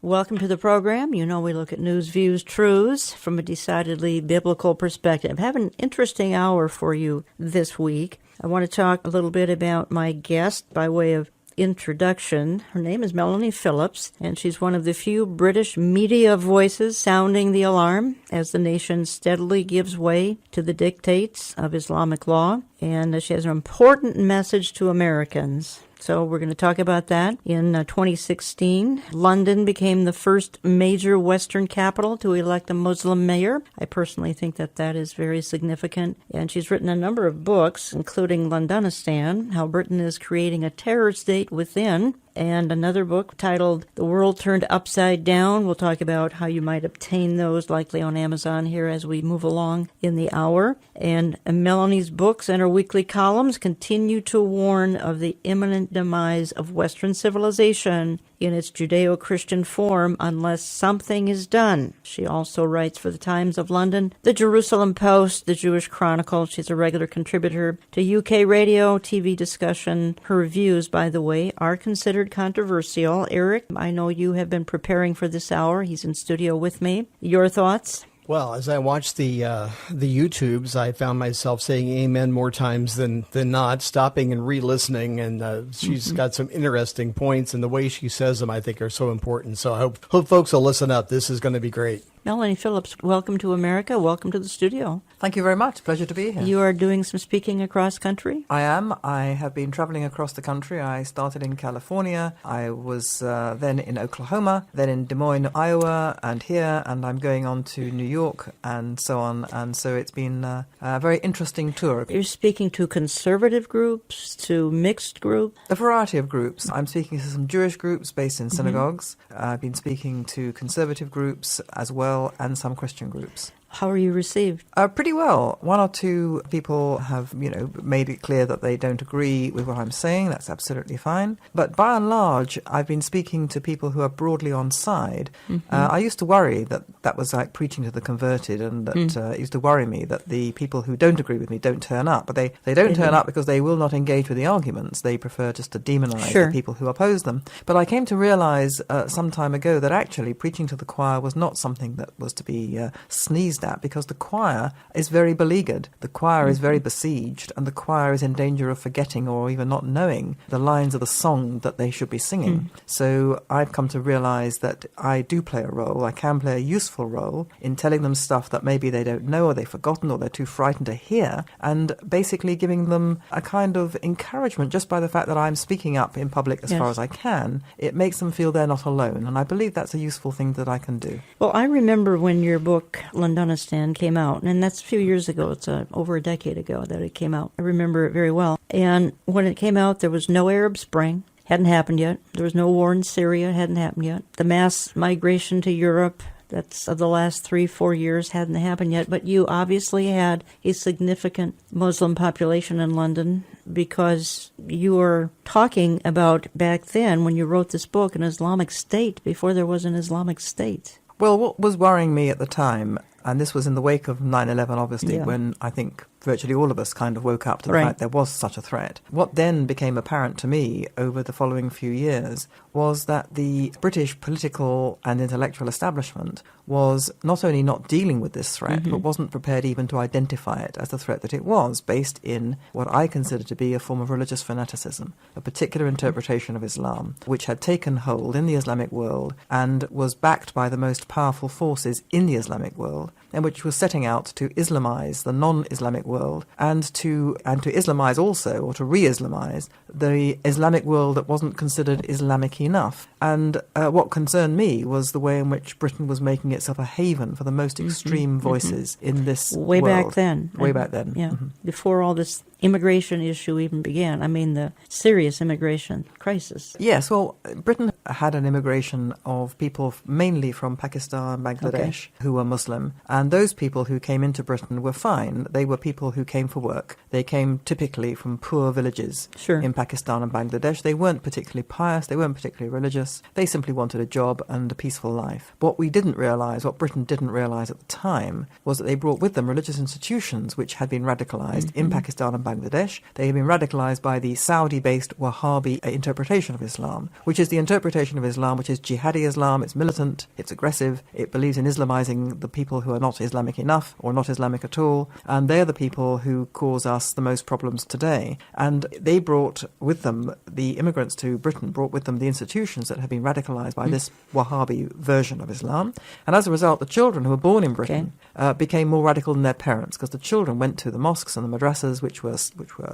Welcome to the program. You know we look at news, views, truths from a decidedly biblical perspective. I have an interesting hour for you this week. I want to talk a little bit about my guest by way of introduction. Her name is Melanie Phillips, and she's one of the few British media voices sounding the alarm as the nation steadily gives way to the dictates of Islamic law. And she has an important message to Americans. So we're going to talk about that. In 2016, London became the first major Western capital to elect a Muslim mayor. I personally think that that is very significant. And she's written a number of books, including Londonistan, How Britain is Creating a Terror State Within, and another book titled The World Turned Upside Down. We'll talk about how you might obtain those, likely on Amazon here as we move along in the hour. And Melanie's books and her weekly columns continue to warn of the imminent demise of Western civilization in its Judeo-Christian form unless something is done. She also writes for the Times of London, the Jerusalem Post, the Jewish Chronicle. She's a regular contributor to UK radio, TV discussion. Her reviews, by the way, are considered controversial. Eric, I know you have been preparing for this hour. He's in studio with me. Your thoughts? Well, as I watched the YouTubes, I found myself saying amen more times than not, stopping and re-listening, and she's got some interesting points, and the way she says them, I think, are so important. So I hope folks will listen up. This is going to be great. Melanie Phillips, welcome to America. Welcome to the studio. Thank you very much. Pleasure to be here. You are doing some speaking across country? I am. I have been traveling across the country. I started in California. I was then in Oklahoma, then in Des Moines, Iowa, and here, and I'm going on to New York and so on. And so it's been a very interesting tour. You're speaking to conservative groups, to mixed groups? A variety of groups. I'm speaking to some Jewish groups based in synagogues. I've been speaking to conservative groups as well, and some Christian groups. How are you received? Pretty well. One or two people have, made it clear that they don't agree with what I'm saying. That's absolutely fine. But by and large, I've been speaking to people who are broadly on side. I used to worry that was like preaching to the converted, and that it used to worry me that the people who don't agree with me don't turn up. But they don't turn up because they will not engage with the arguments. They prefer just to demonize the people who oppose them. But I came to realize some time ago that actually preaching to the choir was not something that was to be sneezed at, because the choir is very beleaguered, the choir is very besieged, and the choir is in danger of forgetting or even not knowing the lines of the song that they should be singing. So I've come to realize that I do play a role. I can play a useful role in telling them stuff that maybe they don't know, or they've forgotten, or they're too frightened to hear, and basically giving them a kind of encouragement just by the fact that I'm speaking up in public as far as I can. It makes them feel they're not alone, and I believe that's a useful thing that I can do. Well, I remember when your book, Londonistan, came out, and that's a few years ago. It's over a decade ago that it came out. I remember it very well. And when it came out, there was no Arab Spring. Hadn't happened yet. There was no war in Syria. Hadn't happened yet. The mass migration to Europe, that's of the last 3-4 years, hadn't happened yet. But you obviously had a significant Muslim population in London, because you were talking about back then, when you wrote this book, an Islamic State before there was an Islamic State. Well, what was worrying me at the time, and this was in the wake of 9/11, obviously, when I think virtually all of us kind of woke up to the fact there was such a threat. What then became apparent to me over the following few years was that the British political and intellectual establishment was not only not dealing with this threat, but wasn't prepared even to identify it as the threat that it was, based in what I consider to be a form of religious fanaticism, a particular interpretation of Islam, which had taken hold in the Islamic world and was backed by the most powerful forces in the Islamic world, and which was setting out to Islamize the non-Islamic world and to Islamize also, or to re-Islamize, the Islamic world that wasn't considered Islamic enough. And what concerned me was the way in which Britain was making itself a haven for the most extreme voices in this Way world. back then. Way back then. Yeah, before all this immigration issue even began. I mean, the serious immigration crisis. Yes, well, Britain had an immigration of people mainly from Pakistan, Bangladesh, who were Muslim. And those people who came into Britain were fine. They were people who came for work. They came typically from poor villages in Pakistan and Bangladesh. They weren't particularly pious. They weren't particularly religious. They simply wanted a job and a peaceful life. What we didn't realize, what Britain didn't realize at the time, was that they brought with them religious institutions which had been radicalized in Pakistan and Bangladesh. They had been radicalized by the Saudi-based Wahhabi interpretation of Islam, which is the interpretation interpretation of Islam, which is jihadi Islam. It's militant, it's aggressive, it believes in Islamizing the people who are not Islamic enough or not Islamic at all, and they're the people who cause us the most problems today. And they brought with them, the immigrants to Britain brought with them the institutions that have been radicalized by this Wahhabi version of Islam. And as a result, the children who were born in Britain became more radical than their parents, because the children went to the mosques and the madrasas, which were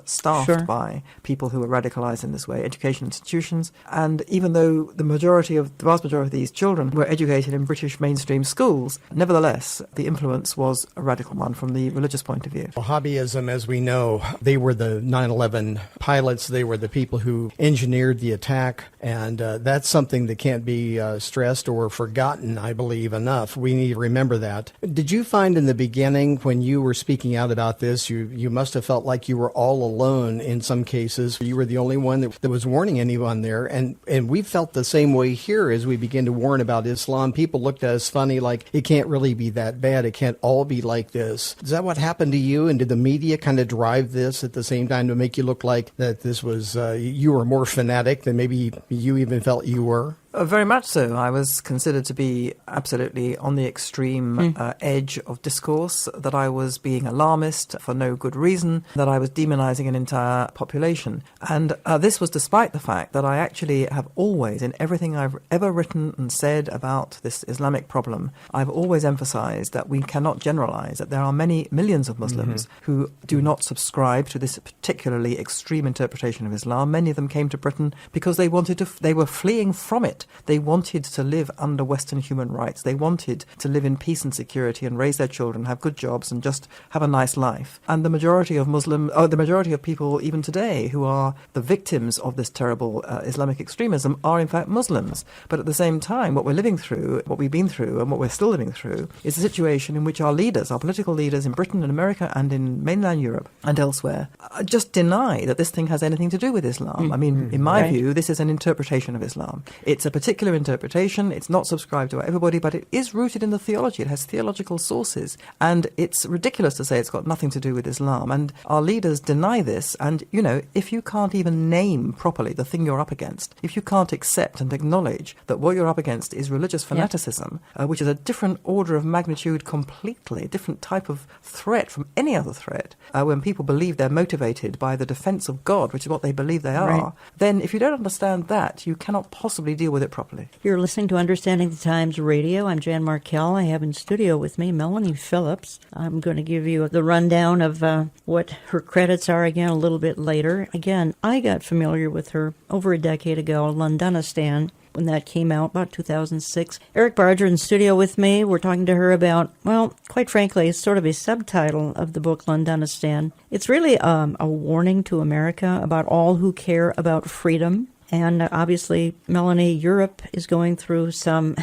staffed by people who were radicalized in this way, education institutions. And even though the vast majority of these children were educated in British mainstream schools, nevertheless, the influence was a radical one from the religious point of view. Wahhabism, as we know, they were the 9/11 pilots. They were the people who engineered the attack. And that's something that can't be stressed or forgotten, I believe, enough. We need to remember that. Did you find in the beginning, when you were speaking out about this, you must have felt like you were all alone in some cases? You were the only one that was warning anyone there. And we felt the same way here as we began to warn about Islam. People looked at us funny, like, it can't really be that bad. It can't all be like this. Is that what happened to you? And did the media kind of drive this at the same time to make you look like that this was, you were more fanatic than maybe you even felt you were? Very much so. I was considered to be absolutely on the extreme edge of discourse, that I was being alarmist for no good reason, that I was demonizing an entire population. And this was despite the fact that I actually have always, in everything I've ever written and said about this Islamic problem, I've always emphasized that we cannot generalize, that there are many millions of Muslims who do not subscribe to this particularly extreme interpretation of Islam. Many of them came to Britain because they were fleeing from it. They wanted to live under Western human rights. They wanted to live in peace and security and raise their children, have good jobs, and just have a nice life. And the majority of people even today who are the victims of this terrible Islamic extremism are in fact Muslims. But at the same time, what we've been through, and what we're still living through, is a situation in which our political leaders in Britain and America and in mainland Europe and elsewhere, just deny that this thing has anything to do with Islam. I mean, in my view, this is an interpretation of Islam. It's a particular interpretation. It's not subscribed to by everybody, but it is rooted in the theology. It has theological sources. And it's ridiculous to say it's got nothing to do with Islam. And our leaders deny this. And, if you can't even name properly the thing you're up against, if you can't accept and acknowledge that what you're up against is religious fanaticism, which is a different order of magnitude completely, a different type of threat from any other threat, when people believe they're motivated by the defense of God, which is what they believe they are, then if you don't understand that, you cannot possibly deal with it properly. You're listening to Understanding the Times Radio. I'm Jan Markell. I have in studio with me Melanie Phillips. I'm going to give you the rundown of what her credits are again a little bit later. Again, I got familiar with her over a decade ago, Londonistan, when that came out, about 2006. Eric Barger in studio with me. We're talking to her about, well, quite frankly, it's sort of a subtitle of the book Londonistan. It's really a warning to America about all who care about freedom. And obviously, Melanie, Europe is going through some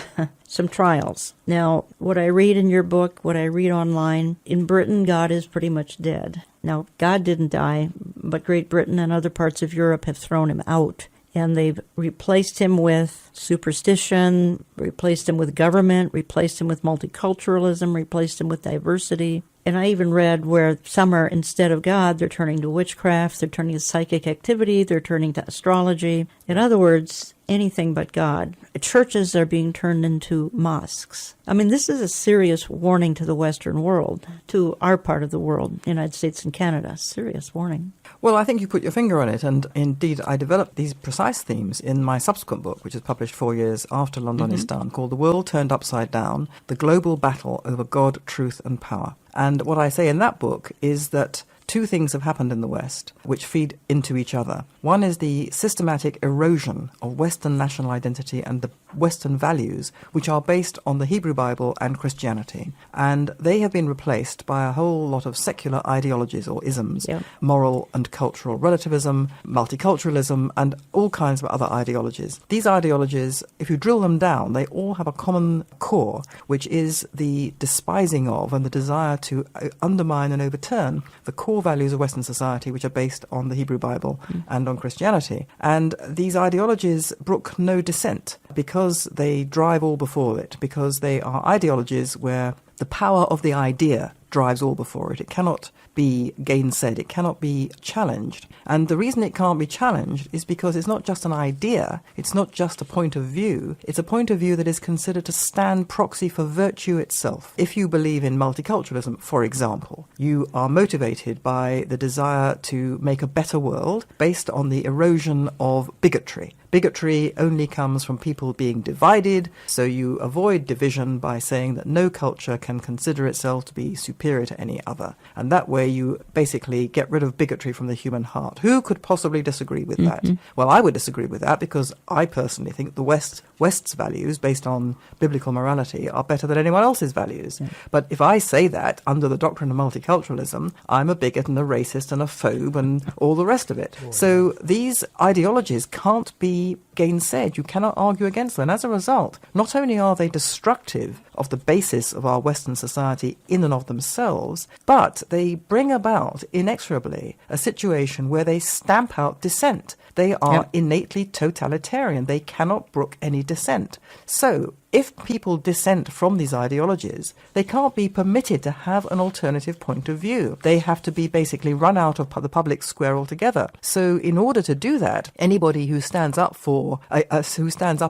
trials. Now, what I read in your book, what I read online, in Britain, God is pretty much dead. Now, God didn't die, but Great Britain and other parts of Europe have thrown him out. And they've replaced him with superstition, replaced him with government, replaced him with multiculturalism, replaced him with diversity. And I even read where some are, instead of God, they're turning to witchcraft, they're turning to psychic activity, they're turning to astrology. In other words, anything but God. Churches are being turned into mosques. I mean, this is a serious warning to the Western world, to our part of the world, United States and Canada. Serious warning. Well, I think you put your finger on it, and indeed I developed these precise themes in my subsequent book, which is published 4 years after Londonistan, called The World Turned Upside Down, The Global Battle Over God, Truth and Power. And what I say in that book is that two things have happened in the West which feed into each other. One is the systematic erosion of Western national identity and the Western values, which are based on the Hebrew Bible and Christianity. And they have been replaced by a whole lot of secular ideologies or isms, moral and cultural relativism, multiculturalism, and all kinds of other ideologies. These ideologies, if you drill them down, they all have a common core, which is the despising of and the desire to undermine and overturn the core values of Western society, which are based on the Hebrew Bible and on Christianity. And these ideologies brook no dissent because they drive all before it, because they are ideologies where the power of the idea drives all before it. It cannot be gainsaid. It cannot be challenged. And the reason it can't be challenged is because it's not just an idea. It's not just a point of view. It's a point of view that is considered to stand proxy for virtue itself. If you believe in multiculturalism, for example, you are motivated by the desire to make a better world based on the erosion of bigotry. Bigotry only comes from people being divided, so you avoid division by saying that no culture can consider itself to be superior to any other. And that way you basically get rid of bigotry from the human heart. Who could possibly disagree with that? Well, I would disagree with that because I personally think the West's values, based on biblical morality, are better than anyone else's values. But if I say that under the doctrine of multiculturalism, I'm a bigot and a racist and a phobe and all the rest of it. So these ideologies can't be gainsaid. You cannot argue against them. And as a result, not only are they destructive of the basis of our Western society in and of themselves, but they bring about inexorably a situation where they stamp out dissent. They are innately totalitarian. They cannot brook any dissent. So if people dissent from these ideologies, they can't be permitted to have an alternative point of view. They have to be basically run out of the public square altogether. So in order to do that, anybody who stands up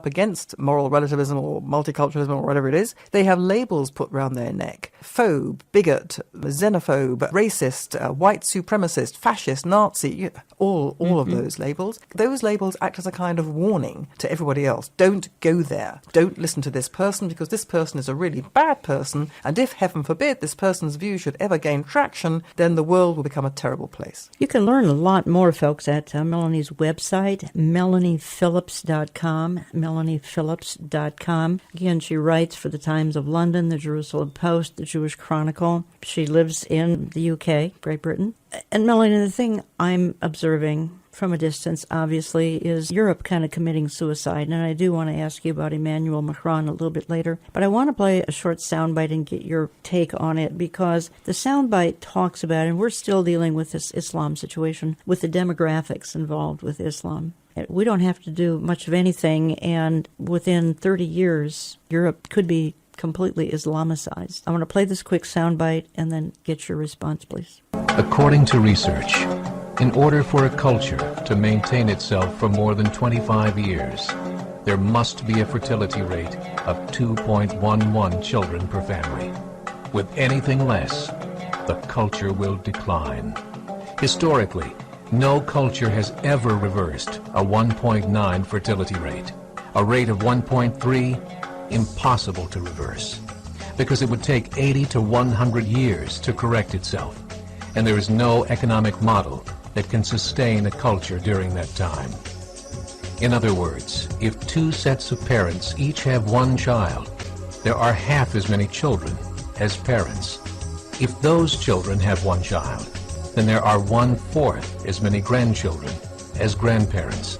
against moral relativism or multiculturalism or whatever it is, they have labels put round their neck. Phobe, bigot, xenophobe, racist, white supremacist, fascist, Nazi, all of those labels. Those labels act as a kind of warning to everybody else. Don't go there. Don't listen to this person because this person is a really bad person, and if, heaven forbid, this person's view should ever gain traction, then the world will become a terrible place. You can learn a lot more, folks, at Melanie's website, MelaniePhillips.com, MelaniePhillips.com. Again, she writes for the Times of London, the Jerusalem Post, the Jewish Chronicle. She lives in the UK, Great Britain. And Melanie, the thing I'm observing from a distance, obviously, is Europe kind of committing suicide. And I do want to ask you about Emmanuel Macron a little bit later. But I want to play a short soundbite and get your take on it, because the soundbite talks about, and we're still dealing with this Islam situation, with the demographics involved with Islam. We don't have to do much of anything, and within 30 years, Europe could be completely Islamicized. I want to play this quick soundbite and then get your response, please. According to research, in order for a culture to maintain itself for more than 25 years, there must be a fertility rate of 2.11 children per family. With anything less, the culture will decline. Historically, no culture has ever reversed a 1.9 fertility rate. A rate of 1.3, impossible to reverse, because it would take 80 to 100 years to correct itself, and there is no economic model that can sustain a culture during that time. In other words, if two sets of parents each have one child, there are half as many children as parents. If those children have one child, then there are 1/4 as many grandchildren as grandparents.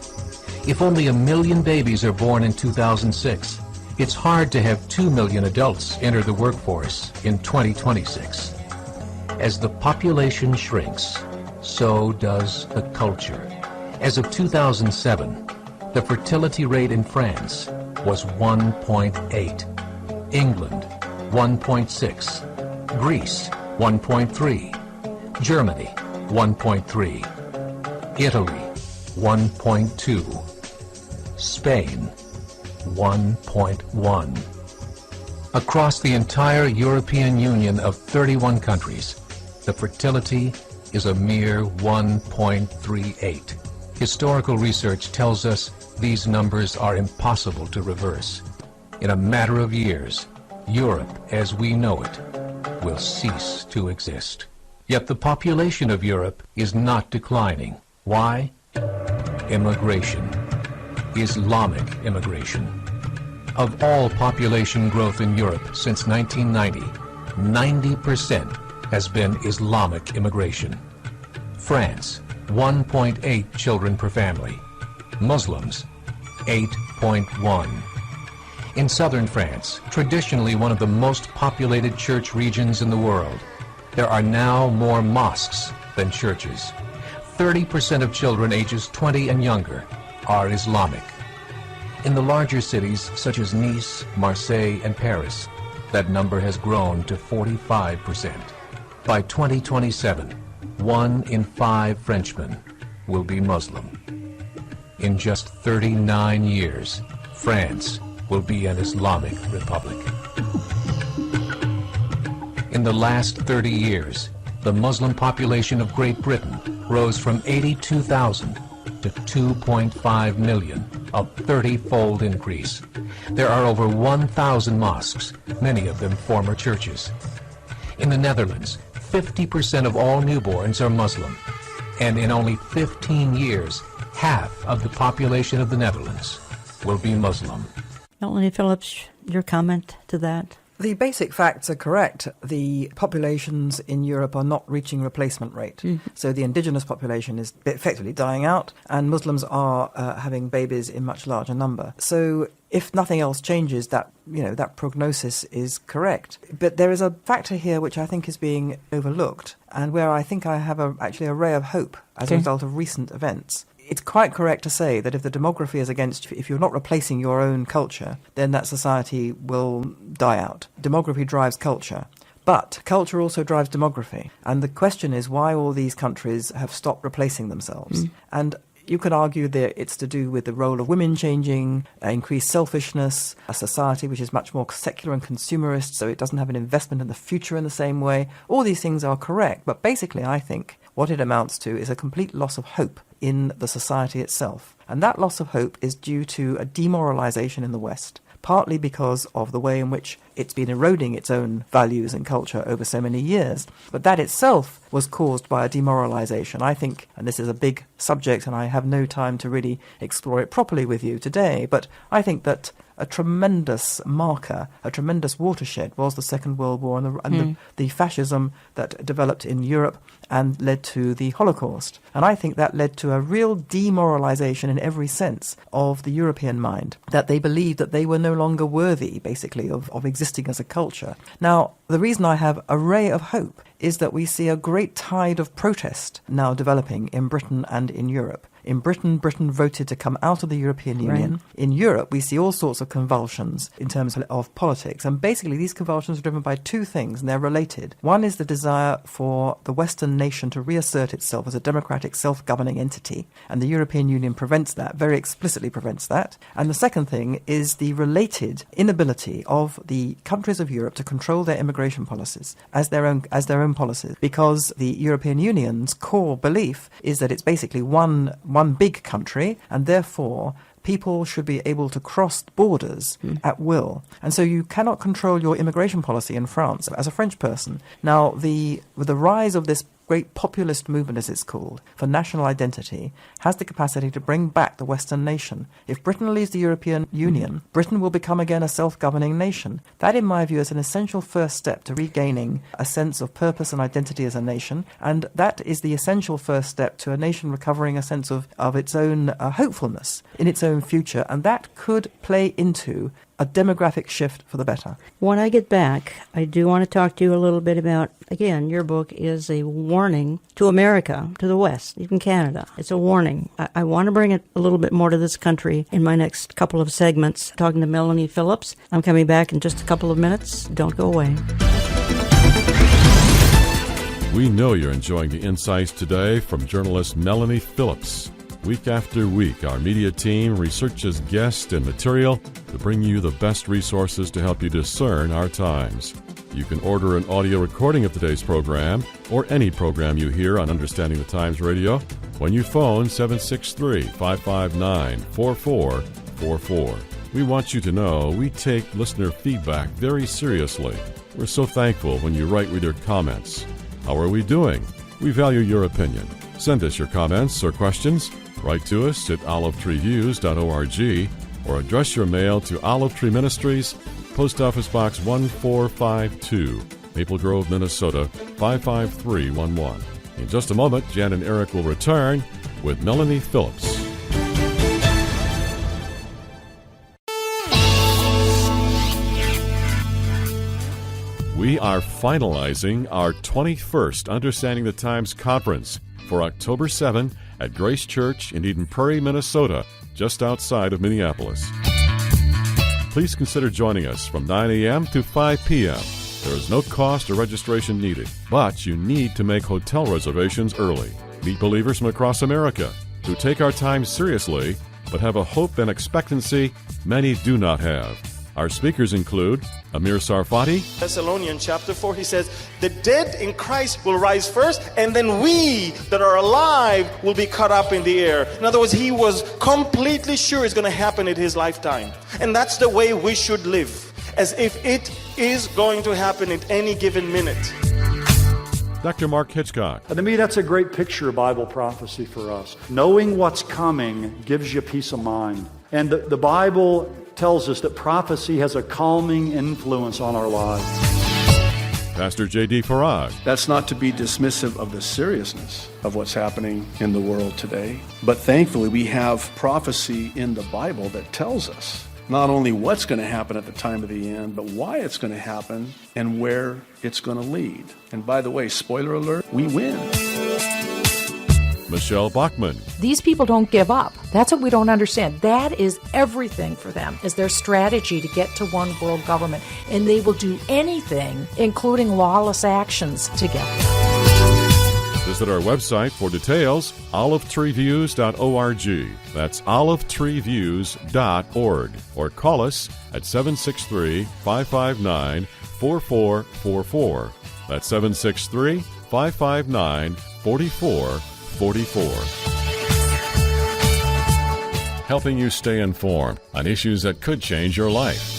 If only 1 million babies are born in 2006, it's hard to have 2 million adults enter the workforce in 2026. As the population shrinks, so does the culture. As of 2007, the fertility rate in France was 1.8, England 1.6, Greece 1.3, Germany 1.3, Italy 1.2, Spain 1.1. Across the entire European Union of 31 countries, the fertility is a mere 1.38. Historical research tells us these numbers are impossible to reverse. In a matter of years, Europe as we know it will cease to exist. Yet the population of Europe is not declining. Why? Immigration. Islamic immigration. Of all population growth in Europe since 1990, 90% has been Islamic immigration. France, 1.8 children per family. Muslims, 8.1. In southern France, traditionally one of the most populated church regions in the world, there are now more mosques than churches. 30% of children ages 20 and younger are Islamic. In the larger cities such as Nice, Marseille, and Paris, that number has grown to 45%. By 2027, 1 in 5 Frenchmen will be Muslim. In just 39 years, France will be an Islamic republic. In the last 30 years, the Muslim population of Great Britain rose from 82,000 to 2.5 million, a 30-fold increase. There are over 1,000 mosques, many of them former churches. In the Netherlands, 50% of all newborns are Muslim, and in only 15 years, half of the population of the Netherlands will be Muslim. Melanie Phillips, your comment to that? The basic facts are correct. The populations in Europe are not reaching replacement rate. So the indigenous population is effectively dying out, and Muslims are having babies in much larger number. So if nothing else changes, that prognosis is correct. But there is a factor here which I think is being overlooked, and where I think I have actually a ray of hope as a result of recent events. It's quite correct to say that if the demography is against you, if you're not replacing your own culture, then that society will die out. Demography drives culture. But culture also drives demography. And the question is why all these countries have stopped replacing themselves. And you could argue that it's to do with the role of women changing, increased selfishness, a society which is much more secular and consumerist, so it doesn't have an investment in the future in the same way. All these things are correct. But basically, I think what it amounts to is a complete loss of hope in the society itself. And that loss of hope is due to a demoralization in the West, partly because of the way in which it's been eroding its own values and culture over so many years. But that itself was caused by a demoralization. I think, and this is a big subject and I have no time to really explore it properly with you today, but I think that a tremendous marker, a tremendous watershed was the Second World War and the fascism that developed in Europe and led to the Holocaust. And I think that led to a real demoralization in every sense of the European mind, that they believed that they were no longer worthy, basically, of existing as a culture. Now, the reason I have a ray of hope is that we see a great tide of protest now developing in Britain and in Europe. In Britain voted to come out of the European Union. Right. In Europe, we see all sorts of convulsions in terms of politics. And basically, these convulsions are driven by two things, and they're related. One is the desire for the Western nation to reassert itself as a democratic, self-governing entity. And the European Union prevents that, very explicitly prevents that. And the second thing is the related inability of the countries of Europe to control their immigration policies as their own policies. Because the European Union's core belief is that it's basically one big country, and therefore people should be able to cross borders at will. And so you cannot control your immigration policy in France as a French person. Now, with the rise of this great populist movement, as it's called, for national identity, has the capacity to bring back the Western nation. If Britain leaves the European Union, Britain will become again a self-governing nation. That, in my view, is an essential first step to regaining a sense of purpose and identity as a nation, and that is the essential first step to a nation recovering a sense of its own hopefulness in its own future, and that could play into a demographic shift for the better. When I get back, I do want to talk to you a little bit about, again, your book is a warning to America, to the West, even Canada. It's a warning. I want to bring it a little bit more to this country in my next couple of segments, talking to Melanie Phillips. I'm coming back in just a couple of minutes. Don't go away. We know you're enjoying the insights today from journalist Melanie Phillips. Week after week, our media team researches guests and material to bring you the best resources to help you discern our times. You can order an audio recording of today's program or any program you hear on Understanding the Times Radio when you phone 763-559-4444. We want you to know we take listener feedback very seriously. We're so thankful when you write with your comments. How are we doing? We value your opinion. Send us your comments or questions. Write to us at olivetreeviews.org or address your mail to Olive Tree Ministries, Post Office Box 1452, Maple Grove, Minnesota 55311. In just a moment, Jan and Eric will return with Melanie Phillips. We are finalizing our 21st Understanding the Times conference for October 7 at Grace Church in Eden Prairie, Minnesota, just outside of Minneapolis. Please consider joining us from 9 a.m. to 5 p.m. There is no cost or registration needed, but you need to make hotel reservations early. Meet believers from across America who take our time seriously but have a hope and expectancy many do not have. Our speakers include Amir Sarfati. Thessalonians chapter 4, he says, the dead in Christ will rise first, and then we that are alive will be caught up in the air. In other words, he was completely sure it's going to happen in his lifetime. And that's the way we should live, as if it is going to happen at any given minute. Dr. Mark Hitchcock. To me, that's a great picture of Bible prophecy for us. Knowing what's coming gives you peace of mind. And the Bible tells us that prophecy has a calming influence on our lives. Pastor J.D. Farag. That's not to be dismissive of the seriousness of what's happening in the world today. But thankfully, we have prophecy in the Bible that tells us not only what's going to happen at the time of the end, but why it's going to happen and where it's going to lead. And by the way, spoiler alert, we win. Michelle Bachman. These people don't give up. That's what we don't understand. That is everything for them, is their strategy to get to one world government. And they will do anything, including lawless actions, to get there. Visit our website for details, olivetreeviews.org. That's olivetreeviews.org. Or call us at 763-559-4444. That's 763-559-4444. Helping you stay informed on issues that could change your life.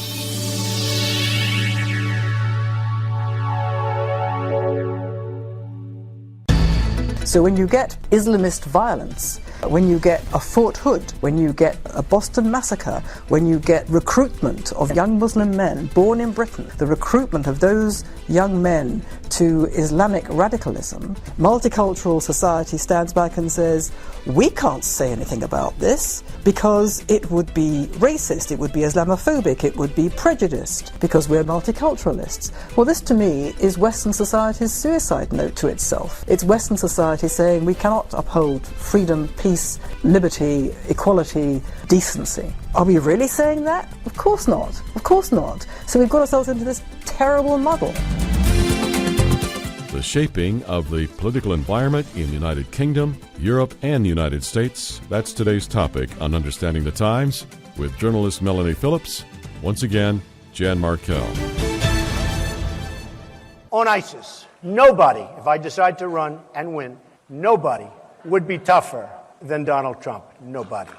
So when you get Islamist violence, when you get a Fort Hood, when you get a Boston massacre, when you get recruitment of young Muslim men born in Britain, the recruitment of those young men to Islamic radicalism, multicultural society stands back and says, we can't say anything about this because it would be racist, it would be Islamophobic, it would be prejudiced because we're multiculturalists. Well, this to me is Western society's suicide note to itself. It's Western society saying we cannot uphold freedom, peace, liberty, equality, decency. Are we really saying that? Of course not. Of course not. So we've got ourselves into this terrible muddle. The shaping of the political environment in the United Kingdom, Europe, and the United States. That's today's topic on Understanding the Times with journalist Melanie Phillips. Once again, Jan Markell. On ISIS, nobody, if I decide to run and win, nobody would be tougher than Donald Trump. Nobody.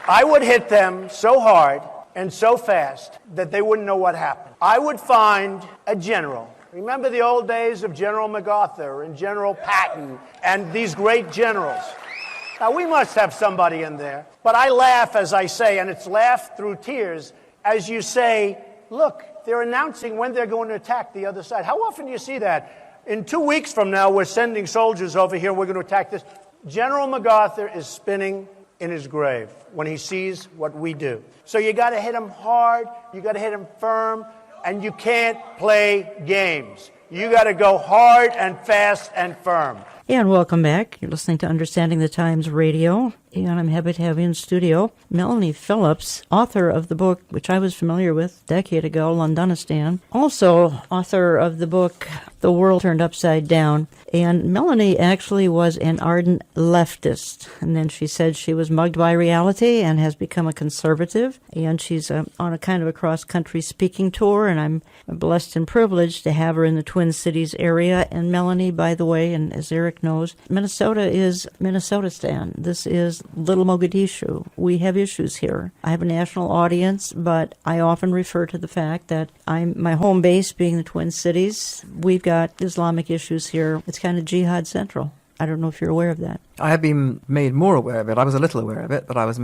I would hit them so hard and so fast that they wouldn't know what happened. I would find a general. Remember the old days of General MacArthur and General Patton and these great generals. Now, we must have somebody in there. But I laugh as I say, and it's laugh through tears, as you say, look, they're announcing when they're going to attack the other side. How often do you see that? In 2 weeks from now, we're sending soldiers over here, we're going to attack this. General MacArthur is spinning in his grave when he sees what we do. So you got to hit him hard, you got to hit him firm, and you can't play games. You got to go hard and fast and firm. And welcome back. You're listening to Understanding the Times Radio, and I'm happy to have you in studio Melanie Phillips, author of the book, which I was familiar with a decade ago, Londonistan, also author of the book, The World Turned Upside Down. And Melanie actually was an ardent leftist, and then she said she was mugged by reality and has become a conservative, and she's on a kind of a cross-country speaking tour, and I'm blessed and privileged to have her in the Twin Cities area. And Melanie, by the way, and as Eric knows, Minnesota is Minnesotistan. This is Little Mogadishu. We have issues here. I have a national audience, but I often refer to the fact that my home base being the Twin Cities. We've got Islamic issues here. It's kind of jihad central. I don't know if you're aware of that. I have been made more aware of it. I was a little aware of it, but I've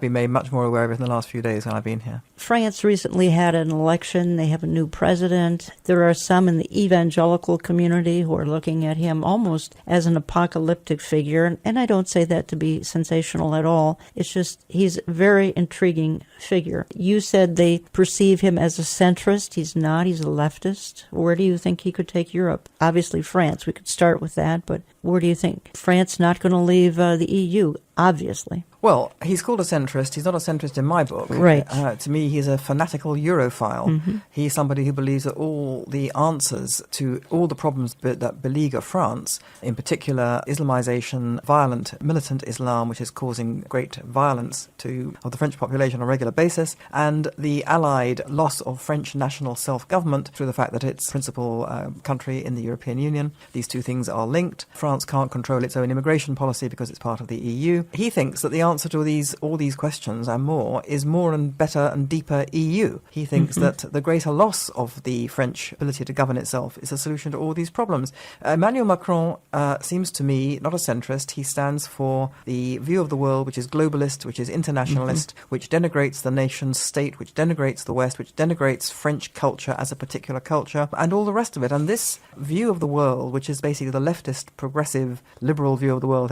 been made much more aware of it in the last few days when I've been here. France recently had an election. They have a new president. There are some in the evangelical community who are looking at him almost as an apocalyptic figure. And I don't say that to be sensational at all. It's just he's a very intriguing figure. You said they perceive him as a centrist. He's not. He's a leftist. Where do you think he could take Europe? Obviously France. We could start with that, but where do you think? France not going to leave the EU, obviously. Well, he's called a centrist. He's not a centrist in my book. Right. To me, he's a fanatical Europhile. He's somebody who believes that all the answers to all the problems that beleaguer France, in particular Islamization, violent militant Islam, which is causing great violence of the French population on a regular basis, and the allied loss of French national self-government through the fact that it's principal country in the European Union. These two things are linked. France can't control its own immigration policy because it's part of the EU. He thinks that the answer to all these questions and more is more and better and deeper EU. He thinks that the greater loss of the French ability to govern itself is a solution to all these problems. Emmanuel Macron seems to me not a centrist. He stands for the view of the world which is globalist, which is internationalist, which denigrates the nation state, which denigrates the West, which denigrates French culture as a particular culture, and all the rest of it. And this view of the world, which is basically the leftist, progressive, liberal view of the world,